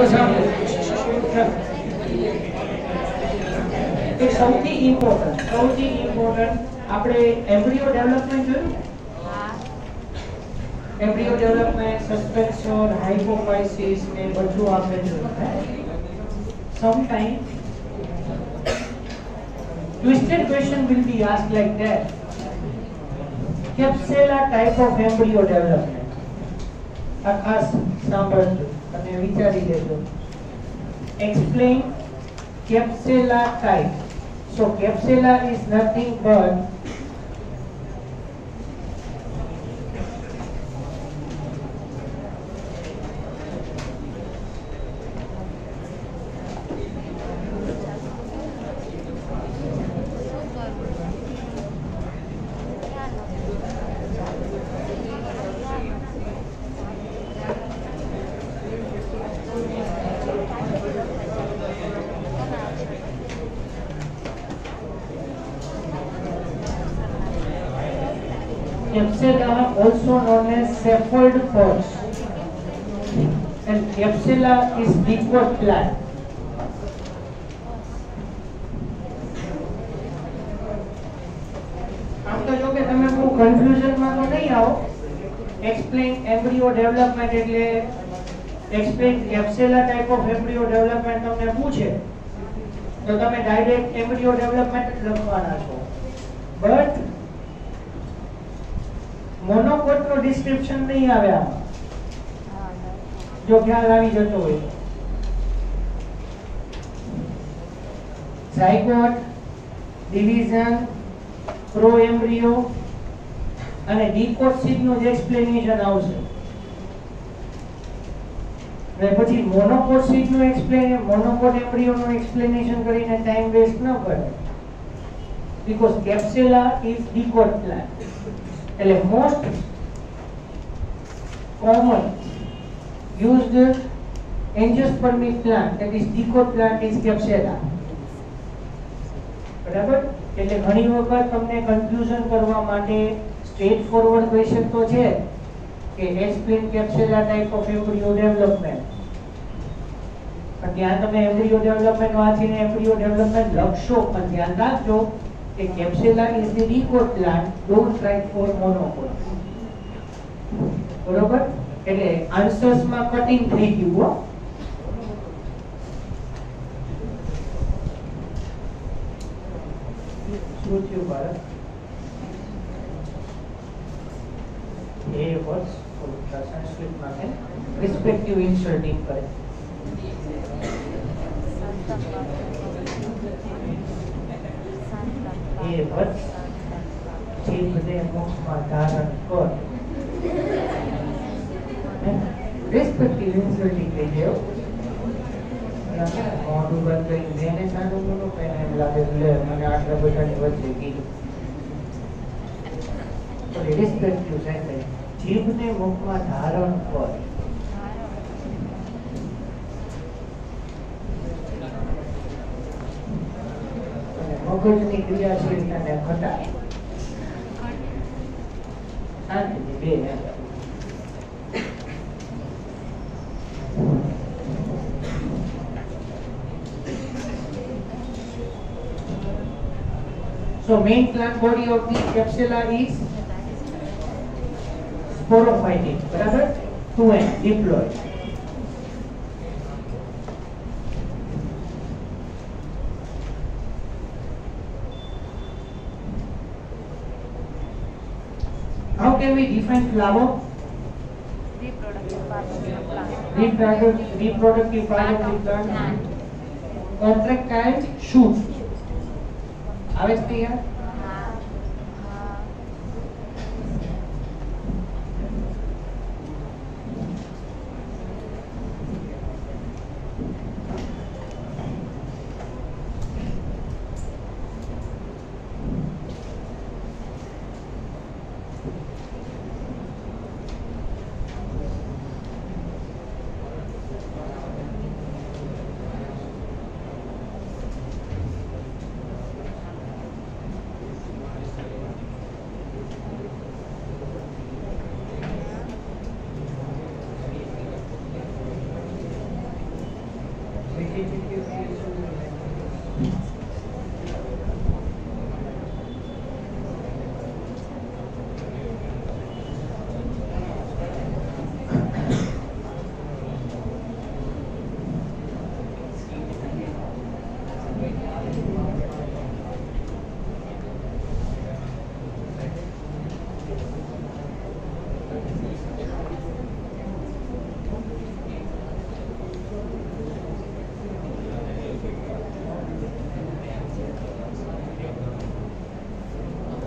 તો સાંભળો, એ સૌથી ઇમ્પોર્ટન્ટ આપણે એમ્બ્રિયો ડેવલપમેન્ટ જોયું, એમ્બ્રિયો ડેવલપમેન્ટ, સસ્પેન્શન, હાઇપોફાઇસિસ ને બધું આપણે જોયું. Sometime twisted question will be asked like that. Capsella type of embryo development. આ ખાસ સાંભળજો અને વિચારી લેજો. Explain capsella type. So capsella is nothing but capsella, also known as scaffold pods, and capsella is diploid plant. આમ તો જો કે તમે બહુ કન્ફ્યુઝન માં તો નહીં આવો. એક્સપ્લેન એમ્બ્રિયો ડેવલપમેન્ટ એટલે explain capsella type of embryo development તમને પૂછે તો તમે ડાયરેક્ટ એમ્બ્રિયો ડેવલપમેન્ટ જ લખવાના છો. બટ મોનોકોટ નો ડિસ્ક્રિપ્શન નહીં આવે આમાં, જો ખ્યાલ આવી જતો હોય. ઝાયગોટ, ડિવિઝન, પ્રો એમ્બ્રિયો અને ડીકોટ સીડ નું જ એક્સપ્લેનેશન આવશે. અને પછી મોનોકોટ સીડ નું મોનોકોટ એમ્બ્રિયો નું એક્સપ્લેનેશન કરીને ટાઈમ વેસ્ટ ન કરે, બીકોઝ કેપ્સુલા ઇઝ ડીકોટ પ્લાન્ટ. એટલે most common used angiospermic plant, that is dicot plant, is capsella. બરાબર? એટલે ઘણી વખત તમને કન્ફ્યુઝન કરવા માટે સ્ટ્રેટ ફોરવર્ડ ક્વેશ્ચન તો છે કે explain Capsella type of embryo development, પણ ત્યાં તમે એમ્બ્રિયો ડેવલપમેન્ટ વાંચીને એમ્બ્રિયો ડેવલપમેન્ટ લખશો, પણ ધ્યાન રાખજો કે capsula is the dicot plant, don't write for monocot. બરોબર? એટલે આન્સર્સ માં કટિંગ થઈ ગયું હો. શું થયું ભારત? એ વર્ડ્સ સંસ્કૃત માં છે રિસ્પેક્ટિવ ઇન્સર્ટિંગ કરે. એ વર્ષ જીભને મુખમાં ધારણ કર. રિસ્પેક્ટિવ ઇન્સર્ટિંગ થઈ ગયો. મોઢું બંધ કરી મેને સારું બોલું કે એમ લાગે લે મને આટલા બધાની વચ્ચે કીધું. રિસ્પેક્ટિવ સેન્ટેન્સ, જીભને મુખમાં ધારણ કર. મગજની ક્રિયાશીલતાને ઘટાડે. શાંતિથી બે So main plant body of the capsula is sporophytic, બરાબર? 2N, diploid. How can we define flower? Reproductive part of the plant. Reproductive part of the plant. Contractile shoot. આવે છે યાર?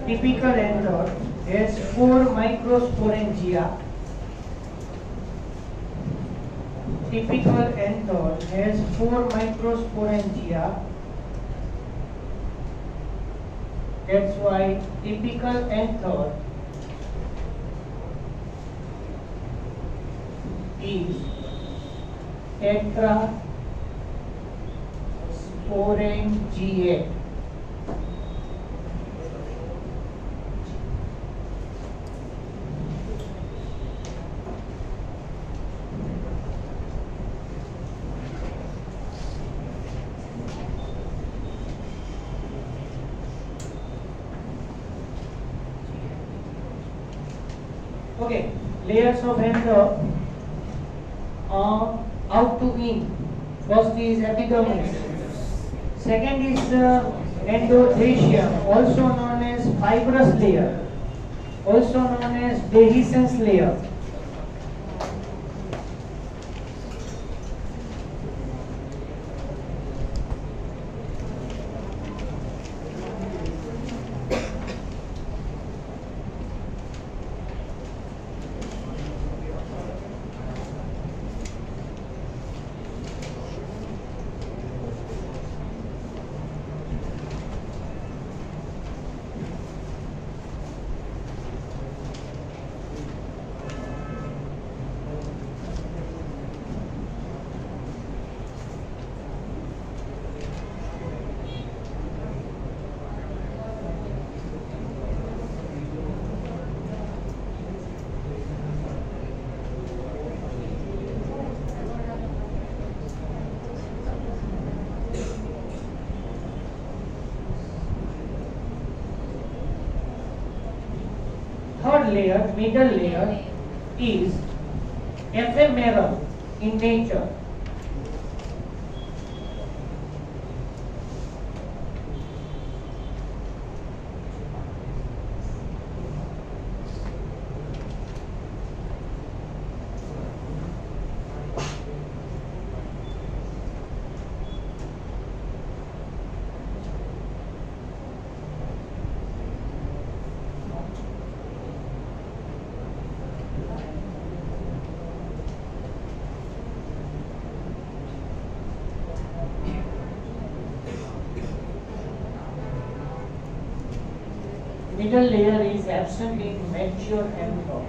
Typical anther has 4 microsporangia. Typical anther has 4 microsporangia. That's why typical anther is tetrasporangiate. Okay, layers of anther out to in. First is epidermis. Second is endothecium, also known as fibrous layer, also known as dehiscence layer. Third layer, middle layer, is ephemeral in nature. Middle layer is absent in mature anther.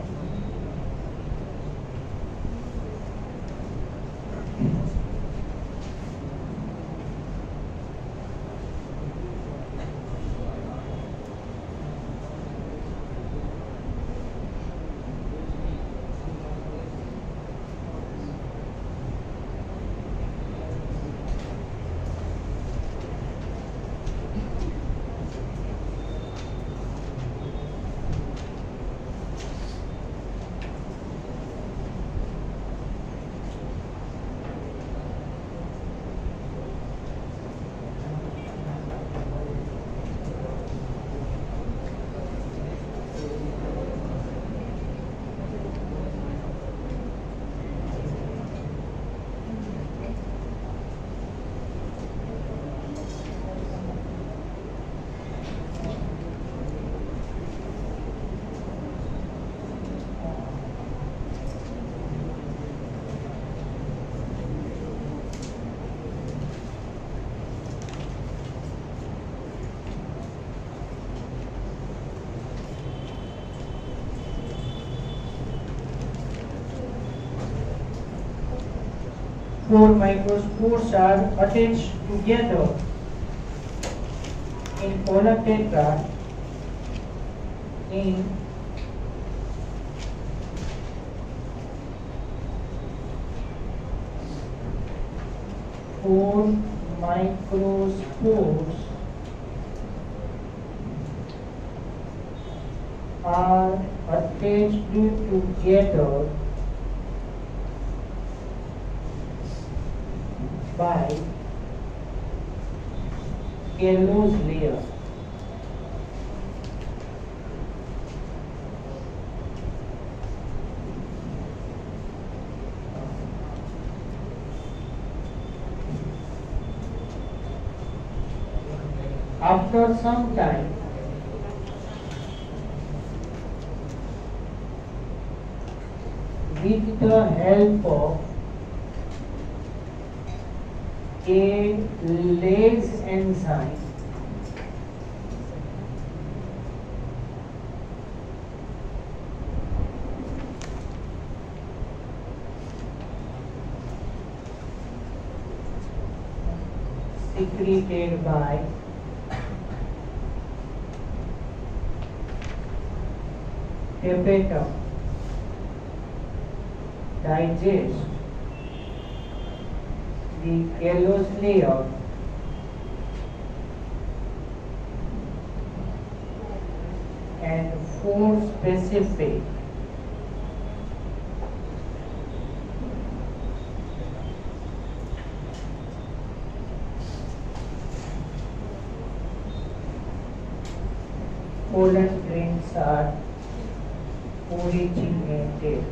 Four microspores are attached together in polar tetrad in four microspores are attached together by callose layer. After some time, with the help of a lase enzyme, secreted by tapetum, digest the callose layer and four specific pollen grains are originated.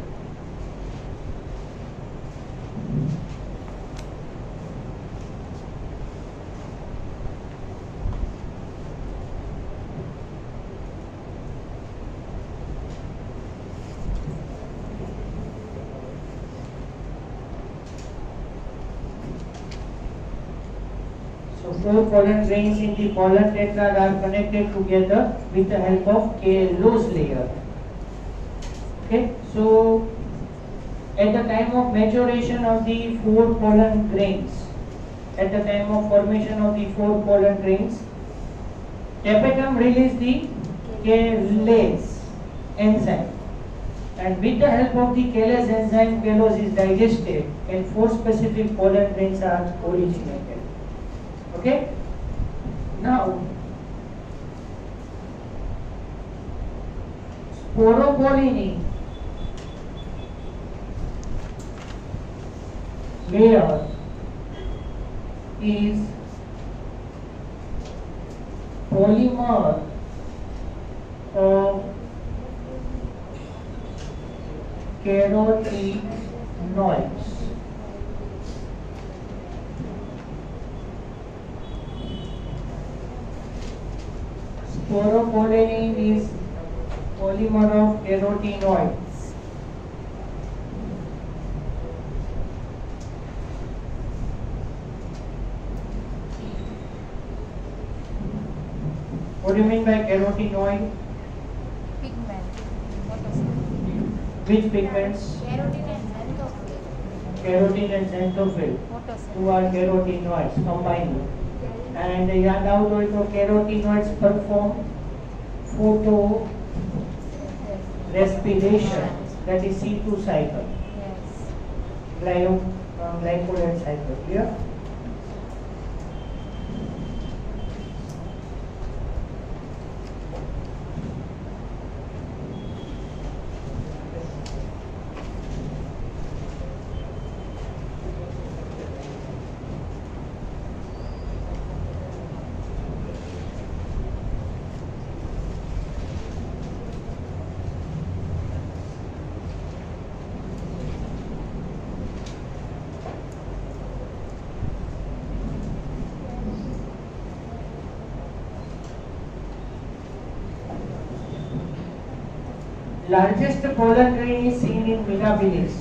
So four pollen grains in the pollen tetrad are connected together with the help of callose layer. Okay, so at the time of maturation of the four pollen grains, at the time of formation of the four pollen grains, tapetum release the callase enzyme, and with the help of the callase enzyme, callose is digested and four specific pollen grains are originated. Okay, now sporopollen layer is polymer of carotenoids. Sporopollen is polymer of carotenoids. What do you mean by carotenoid? Pigment. Photosynthesis. Which pigments? Carotene and xanthophyll. Carotene and xanthophyll. Photosynthesis. Two are carotenoids combined. And याद आओ तो carotenoids perform photo respiration, that is C2 cycle, Yes. glycolate cycle. Clear? Largest pollen grain is seen in Mirabilis.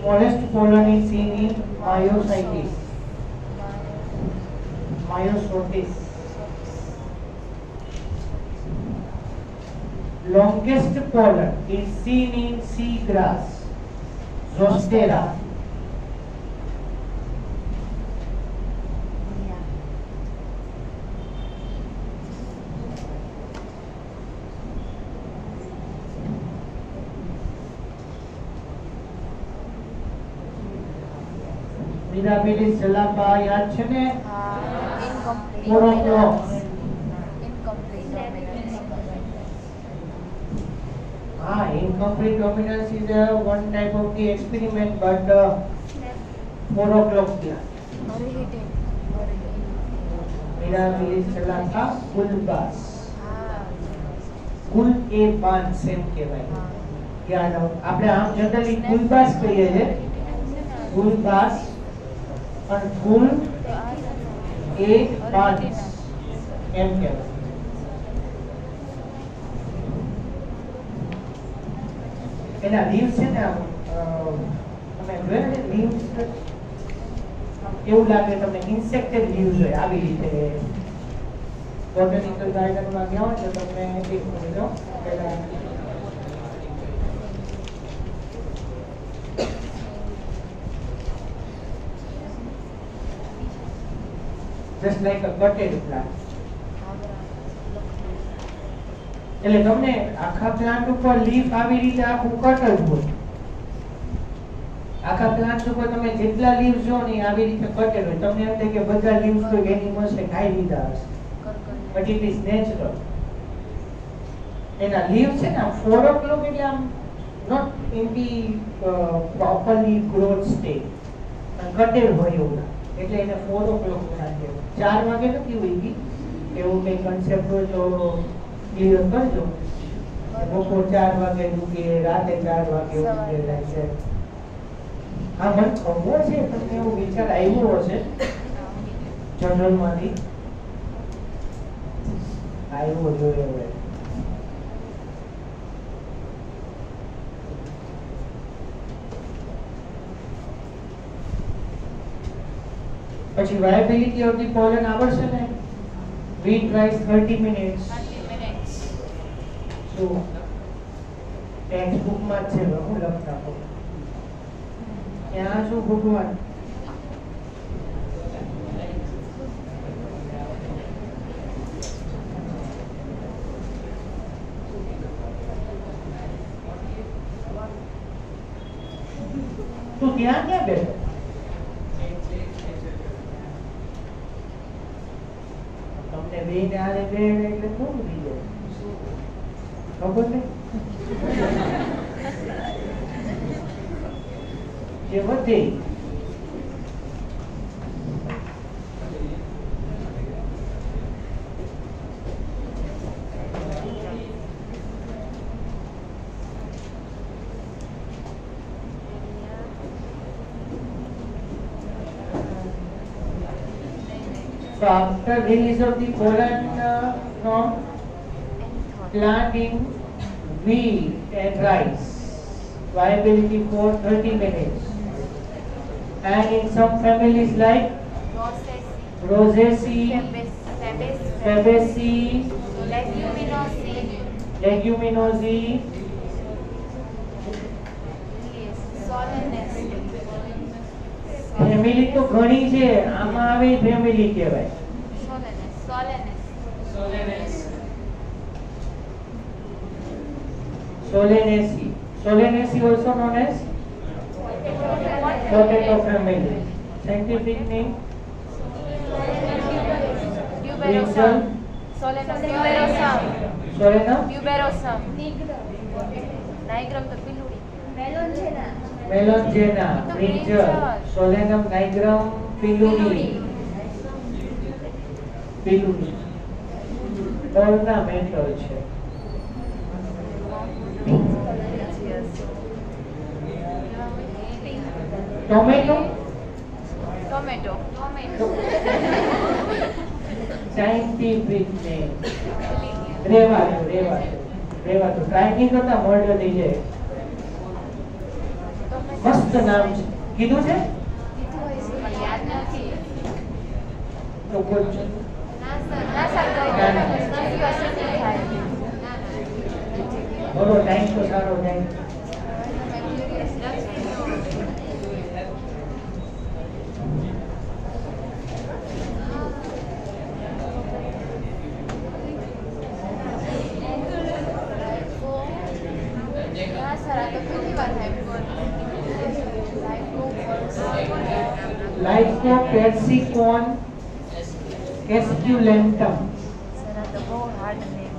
Smallest pollen is seen in Myosotis. Myosotis. longest pollen is seen in seagrass, Zostera. Mirabilis jalapa યાદ છે ને? Incomplete. Monoclones. Incomplete dominance. Incomplete dominance is one type of the experiment, but 4 o'clock plant. Originating. Mirabilis jalapa bulbas. Cool A bans એમ કહેવાય. યાદ આવો. આપણે આમ generally ગુલબાસ કહીએ છીએ. ગુલબાસ અને કુલ એ બાન્સ એમ કહેવાય. એના લીવ્સ છે ને આમ તમે જોયા ને લીવ્સ એવું લાગે તમને ઇન્સેક્ટેડ લીવ્સ હોય આવી રીતે. બોટનિકલ ગાર્ડનમાં ગયા હોય તો તમને એક મિનિટ પહેલા just like a cutted plant. એટલે તમને આખા પ્લાન્ટ ઉપર લીફ આવી રીતે આખું કટ જ હોય. આખા પ્લાન્ટ ઉપર તમે જેટલા લીવ્સ જો ને આવી રીતે કટેડ હોય. તમને એમ થાય કે બધા લીવ્સ કોઈ એનિમલ્સે ખાઈ લીધા હશે. But it is natural. એના લીવ્સ છે ને 4 o'clock એટલે આમ not in the properly grown state. કટેડ હોય એવું. એટલે એને 4 o'clock પ્લાન્ટ કહેવાય. 4 વાગે નથી હોય ગઈ એવું કઈ કન્સેપ્ટ હોય તો ક્લિયર કરજો. બપોર 4 વાગે ઉગે, રાતે 4 વાગે ઉગે જાય છે. હા મને ખબર છે તમને એવો વિચાર આવ્યો હશે જનરલમાંથી આવ્યો જોયો હોય. પછી viability of the pollen આવડશે ને? Wheat rice 30 minutes. 30 minutes. So textbook માં છે હું લખતા હોઉં. ક્યાં છું ભગવાન? તું ત્યાં ક્યાં બેઠો? તમને બેને આને બે એટલે કોણ બીજો ખબર નહીં જે વધે So after release of the pollen from plant in wheat and rice, viability for 30 minutes. And in some families like Rosaceae, Fabaceae, Leguminosae, family તો ઘણી છે આમાં આવે ફેમિલી કહેવાય. Solanaceae. Solanaceae also known as potato family. Scientific name? Brinjal. Solanum tuberosum. Solanum Tuberosum. Nigrum to piluri. melongena. Brinjal. Solanum nigrum piluli. Piluli. Ornamental છે. Tomato? Tomato. Scientific name. રેવાતું. Try નહીં કરતા મર્ડર થઈ જાય. મસ્ત નામ છે. કીધું છે? યાદ નથી. તો બોલ છે. ના સર કઈ બોલો ટાઈમ તો સારો જાય. હા સર આ તો કેટલી વાર થાય લાઇકો પેર્સિકોન એસ્ક્યુલેન્ટમ. સર આ તો બહુ હાર્ડ નેમ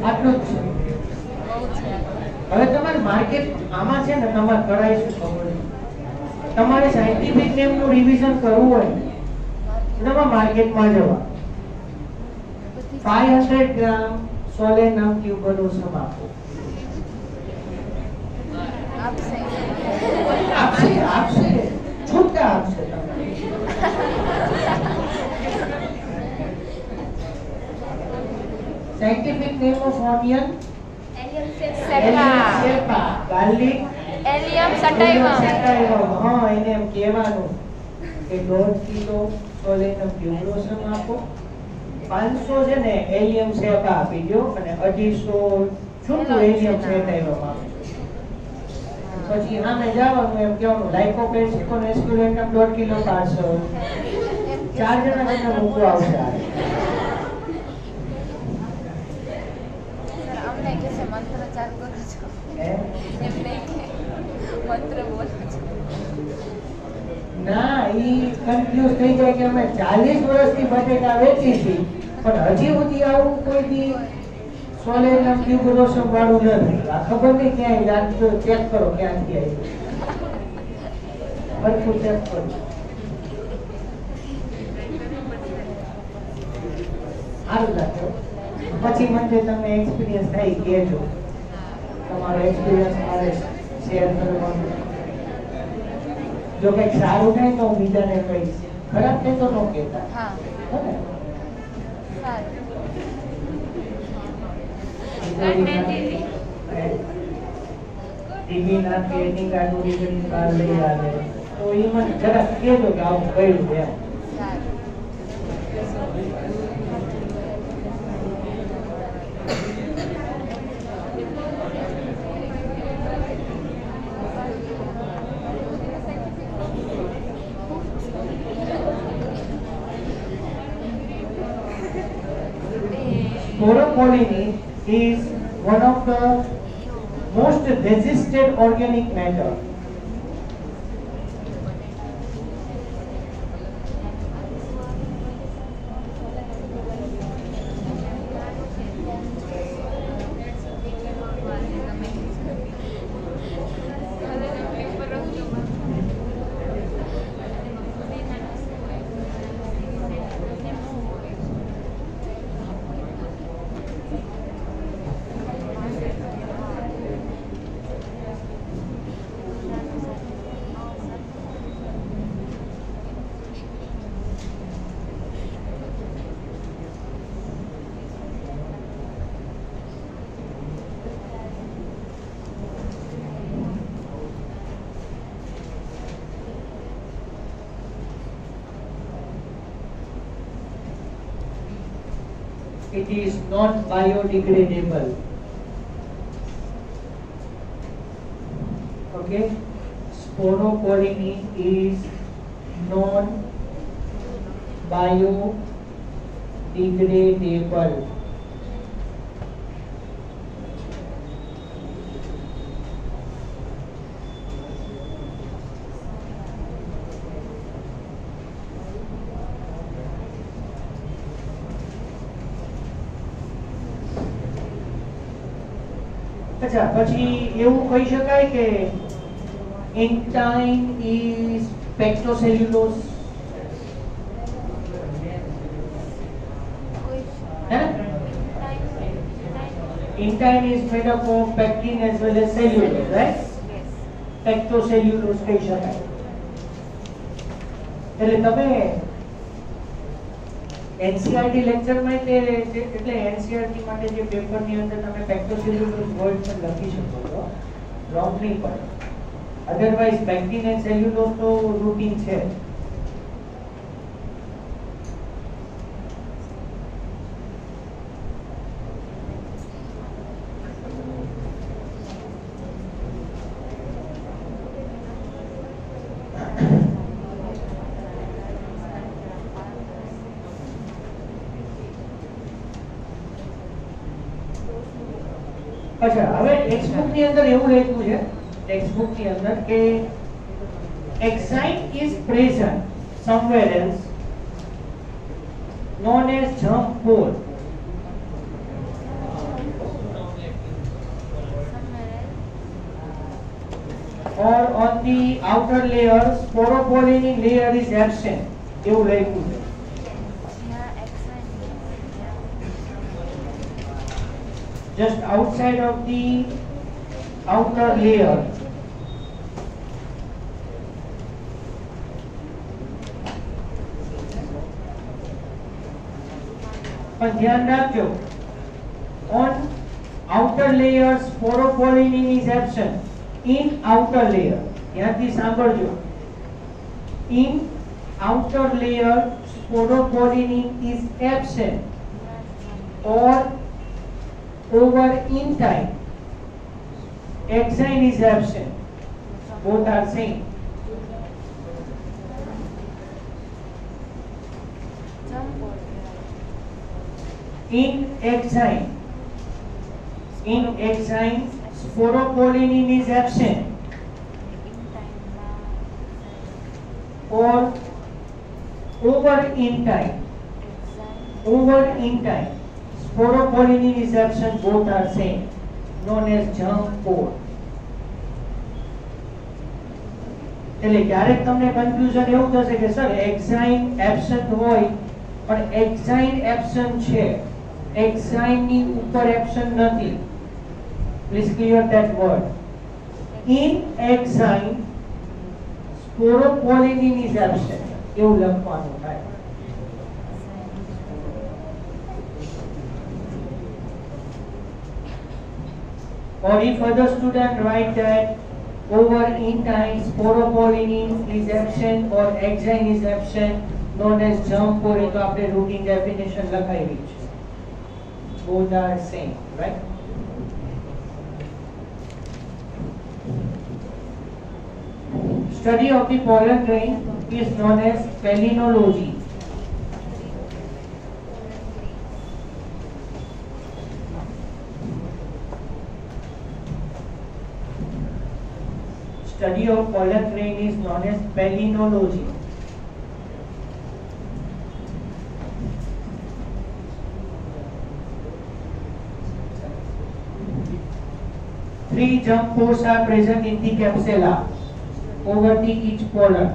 આટલું જ છે. બહુ છે હવે તમારે માર્કેટ આમાં છે ને તમારે કરાઈશું ખબર છે. તમારે સાયન્ટિફિક નેમનું રિવિઝન કરવું હોય તમારે માર્કેટમાં જવા 500 ગ્રામ સોલેનમ ટ્યુબરોસમ આપો. આપશે આપશે આપશે છૂટા આપશે તમને. Scientific name of onion cepa. Garlic allium sativum. હા એને એમ કહેવાનું કે 1.5 કિલો સોલેનમ ટ્યુબરોસમ આપો, 500 છે ને એલિયમ સેપા આપી દો અને 250 છૂટું એલિયમ સેટાઈવમ આપો. પછી આમે જવાનું એમ કહેવાનું લાઇકોપેર્સિકોન એસ્ક્યુલેન્ટમ 1.5 કિલો પાર્સલ. 4 જણા તમને મૂકવા આવશે. સર અમને કે છે મંત્ર ચાલુ કરો છો હે? એમ નહીં કે મંત્ર બોલો છો. ના ઈ કન્ફ્યુઝ થઈ જાય કે અમે 40 વર્ષથી બટેટા વેચી છીએ પણ હજી સુધી આવું કોઈ દી સોલેનમ ટ્યુબરોસમ વાળું નથી. આ ખબર નહીં ક્યાંય રાખજો. ચેક કરો ક્યાંથી આવ્યું. બધું ચેક કરો. સારું લાગે. પછી મને તમે એક્સપિરિયન્સ થાય કહેજો. તમારો એક્સપિરિયન્સ મારે શેર કરવાનો. જો કંઈક સારું થાય તો હું બીજાને કહીશ. ખરાબ થાય તો ન કહેતા. હા હે ને? સારું ટીવી ના કે એની ગાડી કરી બહાર લઈ આવે તો એ મને જરાક કહેજો કે આવું કર્યું એમ. સારું Sporopollen is one of the most resisted organic matter. It is not biodegradable. Okay, sporopollen is non-biodegradable. અચ્છા, પછી એવું કહી શકાય કે intine is pectocellulose. है? Intine is made up of pectin as well as cellulose, right? Pectocellulose કહી શકાય. એટલે તમે એનસીઆરટી લેક્ચરમાં એટલે એનસીઆરટી માટે જે પેપરની અંદર તમે પેક્ટોસેલ્યુલોઝ વર્ડ પણ લખી શકો છો, રોંગ નહીં પડે. અધરવાઇઝ પેક્ટિન એન્ડ સેલ્યુલોઝ તો રૂટીન છે. अच्छा, હવે ટેક્સ્ટ બુક ની અંદર એવું લખ્યું છે, ટેક્સ્ટ બુક ની અંદર કે exine is present somewhere else known as germ pore or on the outer layer sporopollenin layer is absent એવું લખ્યું છે. Just outside of the outer layer પણ ધ્યાન રાખજો, on outer layer sporopollenin is absent. In outer layer, ધ્યાનથી સાંભળજો, in outer layer sporopollenin is absent or over in time exine is absent. Both are same. In exine sporopollenin is absent or over in time sporopollenin is absent. Both are same, known as germ pore. એટલે ક્યારેક તમને confusion એવું થશે કે sir એક્સાઇન absent હોય પણ એક્સાઇન absent છે, એક્સાઇન ની ઉપર એબ્સન્ટ નથી. Please clear that word. In exine sporopollenin is absent એવું લખવાનું થાય. Or if other student write that over in time sporopollenin is absent or exine is absent known as germ pore, તો આપણે routine definition લખાવી છે. Both are same, right? Study of the pollen grain is known as palynology. Study of pollen grain is known as palynology. Three germ pores are present in the capsula over the each pollen.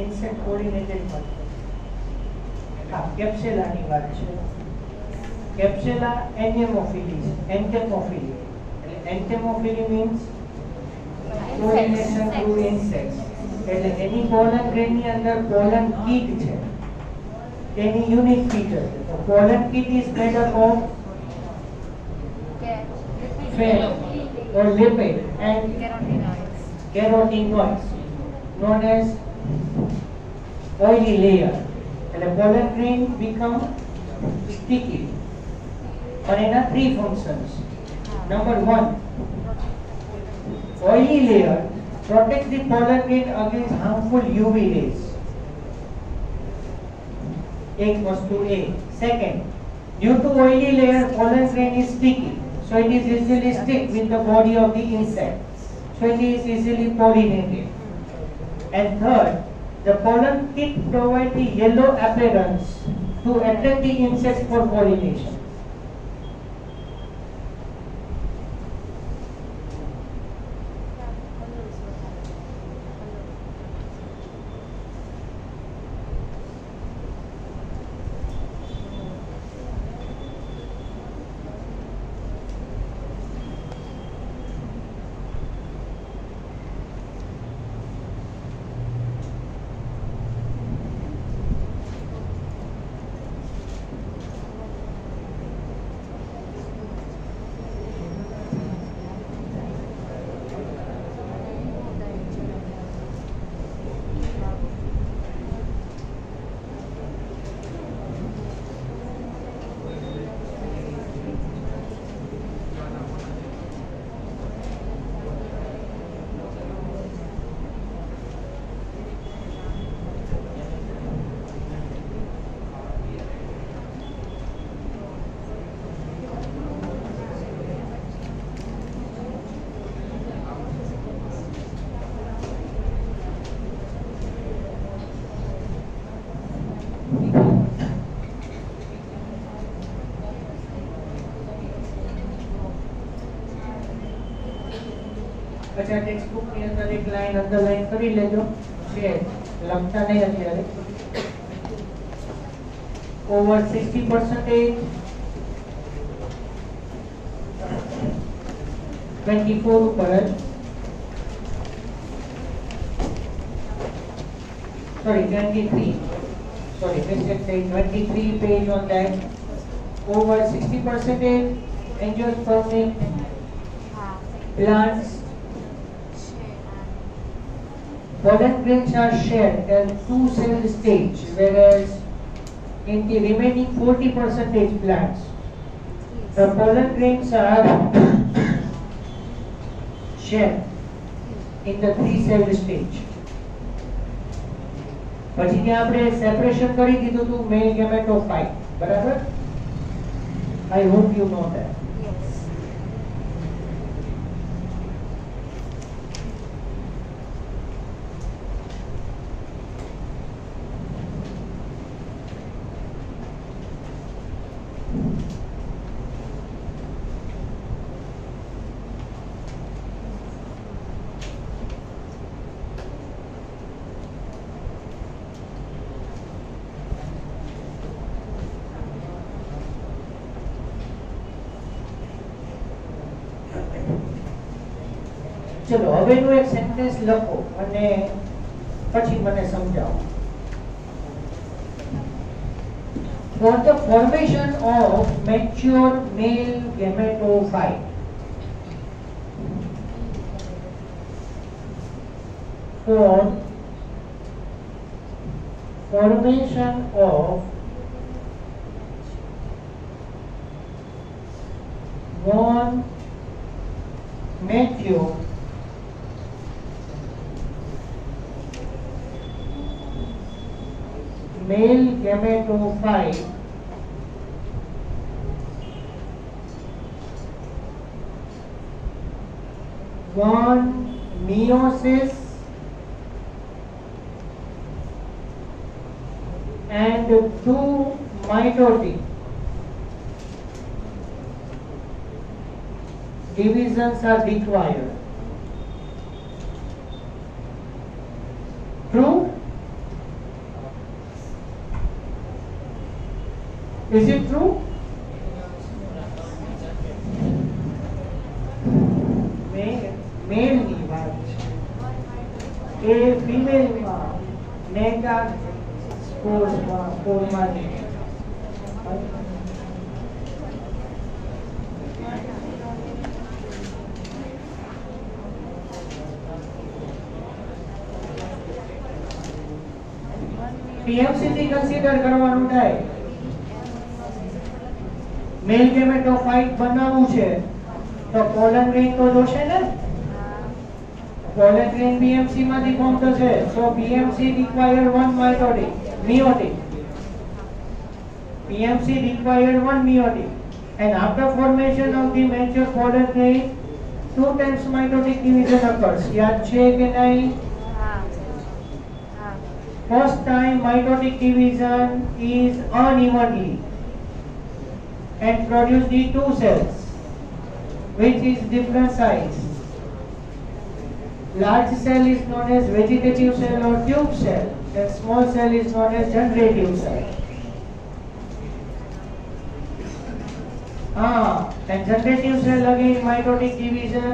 Insect પોલિનેટેડ માટે હા કેપ્સેલાની વાત છે. કેપ્સેલા એન્ટેમોફિલી છે. એન્ટેમોફિલી એટલે એન્ટેમોફિલી means pollination through insects. એટલે એની pollen ગ્રેનની અંદર pollen kit છે. તેની યુનિક ફીચર છે. તો pollen kit is made up of fat or lipid and carotenoids known as oily layer. એટલે pollen grain become sticky. And in a three functions. Number 1, oily layer protects the pollen grain against harmful UV rays. एक वस्तु A. Second, due to oily layer, pollen grain is sticky, so it is easily stick with the body of the insect, so it is easily pollinated. And third, the pollen kit provides the yellow appearance to attract the insects for pollination. अच्छा text book ની અંદર એક line underline કરી લેજો છે લખતા નહીં અત્યારે over 60% 24 ઉપર sorry 23 sorry mistake say 23 page on that over 60% angiospermic plants pollen grains are shared as two-celled stage, whereas in the remaining 40% plants, the pollen grains are shared in the three-celled stage. પછી ત્યાં આપણે separation કરી દીધું હતું મેલ gametophyte બરાબર I hope you know that. ચલો હવેનું એક sentence લખો અને પછી મને સમજાવો. For the formation of mature male gametophyte, for formation of non-mature male gametophyte one meiosis and two mitotic divisions are required. True? Is it true? મેલ ની વાત છે એ ફિમેલ માં મેગા સ્પોરમાં પીએમસી થી કન્સિડર કરવાનું થાય મેલ ગેમેટોફાઇટ બનાવવું છે તો પોલન ગ્રેન તો જોશે ને પોલન ગ્રેન બીએમસી માંથી ફોર્મ થશે સો BMC require one meiotic BMC required one meiotic and after formation of the mature pollen grain 2 times mitotic division occurs. याद છે કે નહીં? First time mitotic division is unevenly and produce the two cells which is different size. Large cell is known as vegetative cell or tube cell and small cell is known as generative cell. And generative cell again mitotic division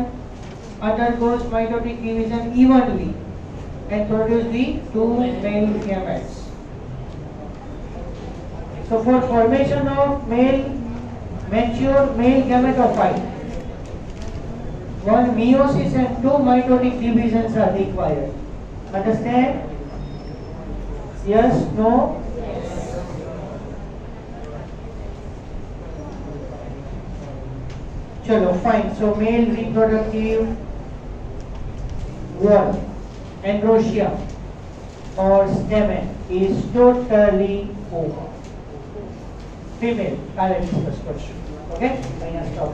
undergoes mitotic division evenly and produce the two male gametes. So for formation of mature male gametophyte, one meiosis and two mitotic divisions are required. Understand? Yes? No? Chalo, fine. So male reproductive wall, androecium or stamen is totally over. Female, I'll discuss question. Okay? I stop.